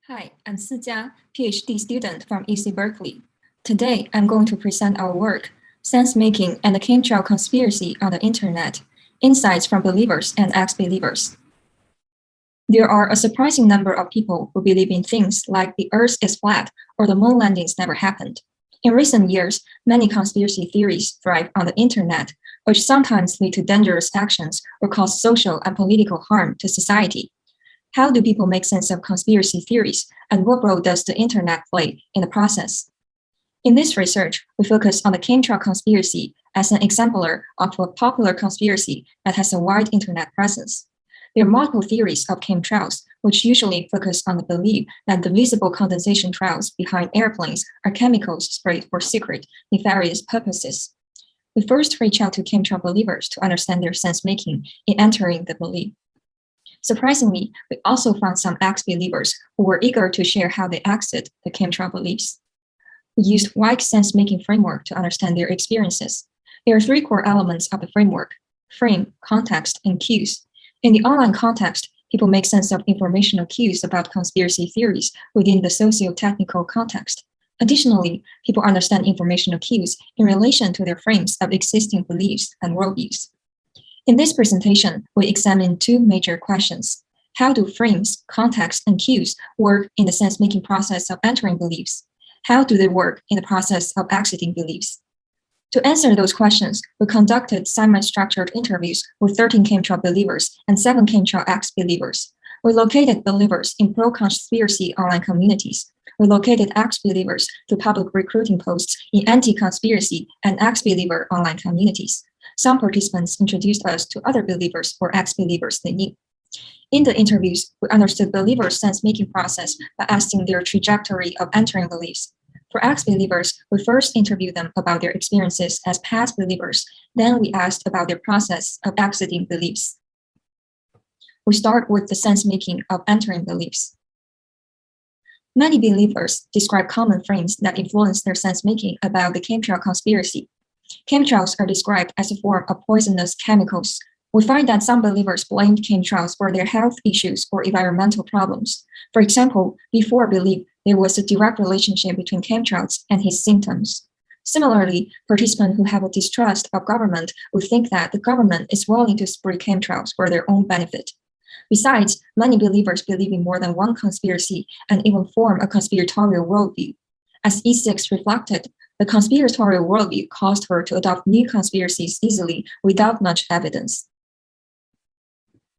Hi, I'm Sijia, PhD student from UC Berkeley. Today, I'm going to present our work, Sensemaking and the Chemtrail Conspiracy on the Internet, Insights from Believers and Ex-Believers. There are a surprising number of people who believe in things like the Earth is flat or the moon landings never happened. In recent years, many conspiracy theories thrive on the Internet, which sometimes lead to dangerous actions or cause social and political harm to society. How do people make sense of conspiracy theories, and what role does the Internet play in the process? In this research, we focus on the chemtrail conspiracy as an exemplar of a popular conspiracy that has a wide Internet presence. There are multiple theories of chemtrails, which usually focus on the belief that the visible condensation trails behind airplanes are chemicals sprayed for secret, nefarious purposes. We first reach out to chemtrail believers to understand their sense-making in entering the belief. Surprisingly, we also found some ex-believers who were eager to share how they exit the chemtrail beliefs. We used Weick's sense-making framework to understand their experiences. There are three core elements of the framework: frame, context, and cues. In the online context, people make sense of informational cues about conspiracy theories within the socio-technical context. Additionally, people understand informational cues in relation to their frames of existing beliefs and worldviews. In this presentation, we examine two major questions. How do frames, context, and cues work in the sense-making process of entering beliefs? How do they work in the process of exiting beliefs? To answer those questions, we conducted semi-structured interviews with 13 chemtrail believers and 7 chemtrail ex-believers. We located believers in pro-conspiracy online communities. We located ex-believers through public recruiting posts in anti-conspiracy and ex-believer online communities. Some participants introduced us to other believers or ex-believers they knew. In the interviews, we understood believers' sense-making process by asking their trajectory of entering beliefs. For ex-believers, we first interviewed them about their experiences as past believers. Then we asked about their process of exiting beliefs. We start with the sense-making of entering beliefs. Many believers describe common frames that influence their sense-making about the chemtrail conspiracy. Chemtrails are described as a form of poisonous chemicals. We find that some believers blamed chemtrails for their health issues or environmental problems. For example, before belief, there was a direct relationship between chemtrails and his symptoms. Similarly, participants who have a distrust of government would think that the government is willing to spray chemtrails for their own benefit. Besides, many believers believe in more than one conspiracy and even form a conspiratorial worldview. As E6 reflected, the conspiratorial worldview caused her to adopt new conspiracies easily without much evidence.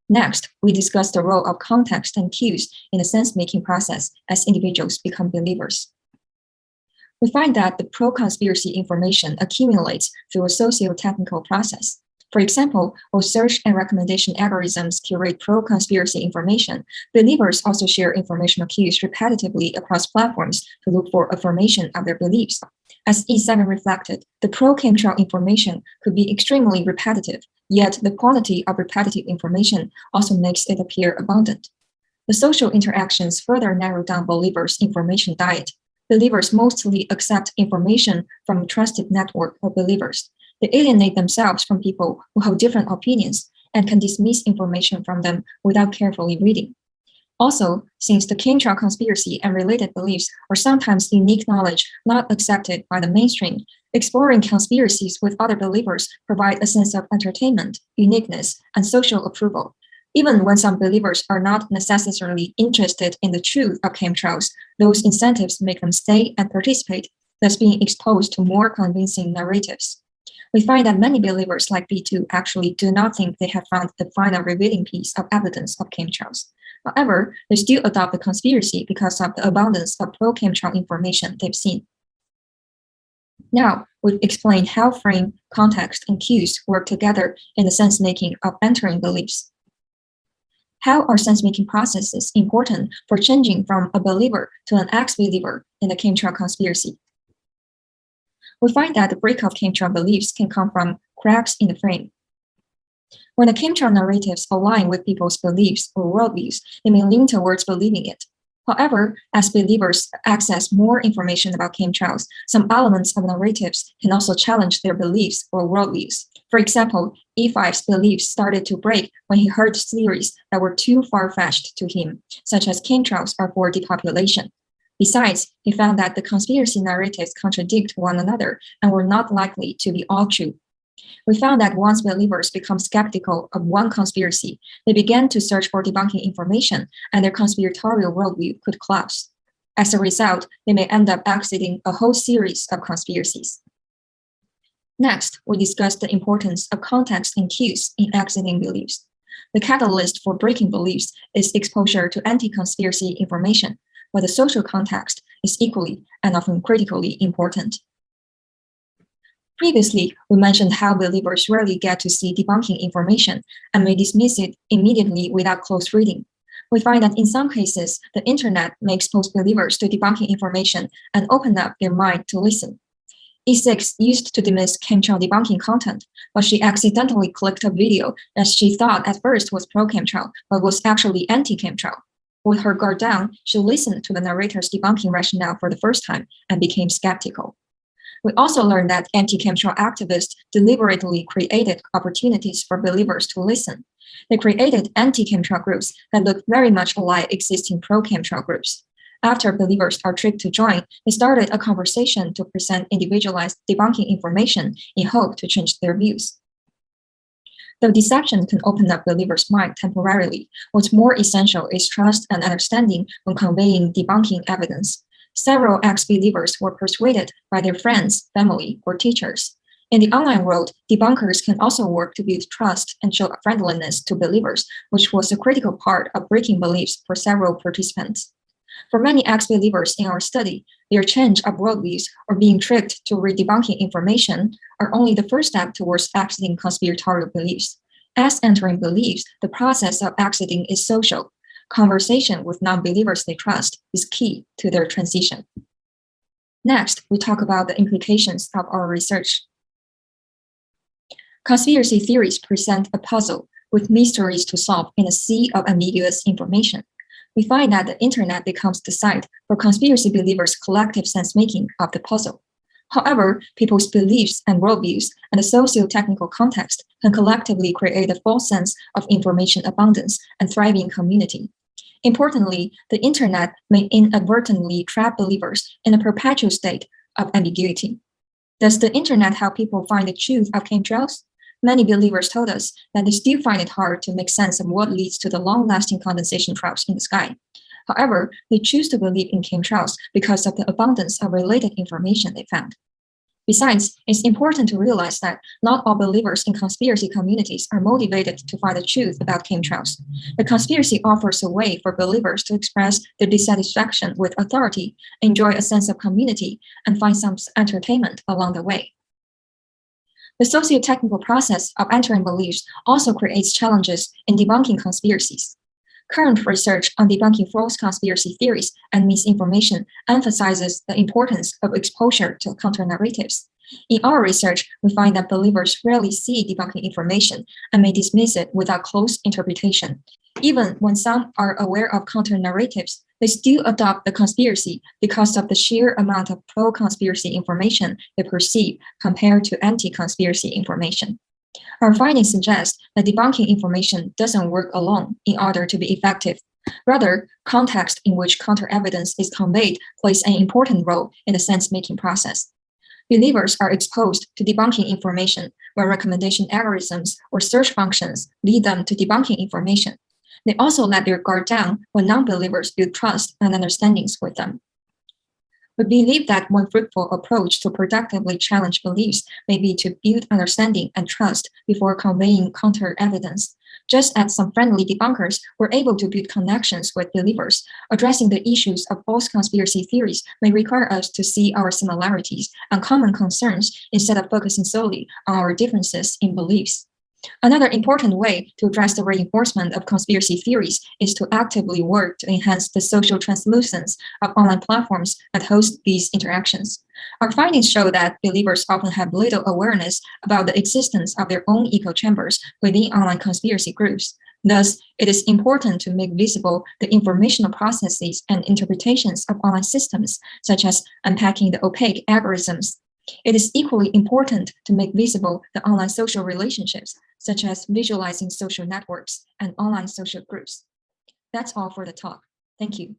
Next, we discuss the role of context and cues in the sense-making process as individuals become believers. We find that the pro-conspiracy information accumulates through a socio-technical process. For example, while search and recommendation algorithms curate pro-conspiracy information, believers also share informational cues repetitively across platforms to look for affirmation of their beliefs. As E7 reflected, the pro-chemtrail information could be extremely repetitive, yet the quality of repetitive information also makes it appear abundant. The social interactions further narrow down believers' information diet. Believers mostly accept information from a trusted network of believers. They alienate themselves from people who have different opinions and can dismiss information from them without carefully reading. Also, since the chemtrail conspiracy and related beliefs are sometimes unique knowledge not accepted by the mainstream, exploring conspiracies with other believers provide a sense of entertainment, uniqueness, and social approval. Even when some believers are not necessarily interested in the truth of chemtrails, those incentives make them stay and participate, thus being exposed to more convincing narratives. We find that many believers like B2 actually do not think they have found the final revealing piece of evidence of chemtrails. However, they still adopt the conspiracy because of the abundance of pro-chemtrail information they've seen. Now, we've explained how frame, context, and cues work together in the sense-making of entering beliefs. How are sense-making processes important for changing from a believer to an ex-believer in the chemtrail conspiracy? We find that the break of chemtrail beliefs can come from cracks in the frame. When the chemtrail narratives align with people's beliefs or worldviews, they may lean towards believing it. However, as believers access more information about chemtrails, some elements of narratives can also challenge their beliefs or worldviews. For example, E5's beliefs started to break when he heard theories that were too far-fetched to him, such as chemtrails are for depopulation. Besides, he found that the conspiracy narratives contradict one another and were not likely to be all true. We found that once believers become skeptical of one conspiracy, they began to search for debunking information, and their conspiratorial worldview could collapse. As a result, they may end up exiting a whole series of conspiracies. Next, we discussed the importance of context and cues in exiting beliefs. The catalyst for breaking beliefs is exposure to anti-conspiracy information, but the social context is equally and often critically important. Previously, we mentioned how believers rarely get to see debunking information and may dismiss it immediately without close reading. We find that in some cases, the internet may expose believers to debunking information and open up their mind to listen. E6 used to dismiss chemtrail debunking content, but she accidentally clicked a video that she thought at first was pro-chemtrail, but was actually anti-chemtrail. With her guard down, she listened to the narrator's debunking rationale for the first time and became skeptical. We also learned that anti-chemtrail activists deliberately created opportunities for believers to listen. They created anti-chemtrail groups that looked very much alike existing pro-chemtrail groups. After believers are tricked to join, they started a conversation to present individualized debunking information in hope to change their views. Though deception can open up believers' mind temporarily, what's more essential is trust and understanding when conveying debunking evidence. Several ex-believers were persuaded by their friends, family, or teachers. In the online world, debunkers can also work to build trust and show friendliness to believers, which was a critical part of breaking beliefs for several participants. For many ex-believers in our study, their change of worldviews or being tricked to read debunking information are only the first step towards exiting conspiratorial beliefs. As entering beliefs, the process of exiting is social. Conversation with non-believers they trust is key to their transition. Next, we talk about the implications of our research. Conspiracy theories present a puzzle with mysteries to solve in a sea of ambiguous information. We find that the internet becomes the site for conspiracy believers' collective sense-making of the puzzle. However, people's beliefs and worldviews and the socio-technical context can collectively create a false sense of information abundance and thriving community. Importantly, the internet may inadvertently trap believers in a perpetual state of ambiguity. Does the internet help people find the truth of chemtrails? Many believers told us that they still find it hard to make sense of what leads to the long-lasting condensation trails in the sky. However, they choose to believe in chemtrails because of the abundance of related information they found. Besides, it's important to realize that not all believers in conspiracy communities are motivated to find the truth about chemtrails. The conspiracy offers a way for believers to express their dissatisfaction with authority, enjoy a sense of community, and find some entertainment along the way. The socio-technical process of entering beliefs also creates challenges in debunking conspiracies. Current research on debunking false conspiracy theories and misinformation emphasizes the importance of exposure to counter-narratives. In our research, we find that believers rarely see debunking information and may dismiss it without close interpretation. Even when some are aware of counter-narratives, they still adopt the conspiracy because of the sheer amount of pro-conspiracy information they perceive compared to anti-conspiracy information. Our findings suggest that debunking information doesn't work alone in order to be effective. Rather, context in which counter-evidence is conveyed plays an important role in the sense-making process. Believers are exposed to debunking information when recommendation algorithms or search functions lead them to debunking information. They also let their guard down when non-believers build trust and understandings with them. We believe that one fruitful approach to productively challenge beliefs may be to build understanding and trust before conveying counter-evidence. Just as some friendly debunkers were able to build connections with believers, addressing the issues of false conspiracy theories may require us to see our similarities and common concerns instead of focusing solely on our differences in beliefs. Another important way to address the reinforcement of conspiracy theories is to actively work to enhance the social translucence of online platforms that host these interactions. Our findings show that believers often have little awareness about the existence of their own echo chambers within online conspiracy groups. Thus, it is important to make visible the informational processes and interpretations of online systems, such as unpacking the opaque algorithms. It is equally important to make visible the online social relationships, such as visualizing social networks and online social groups. That's all for the talk. Thank you.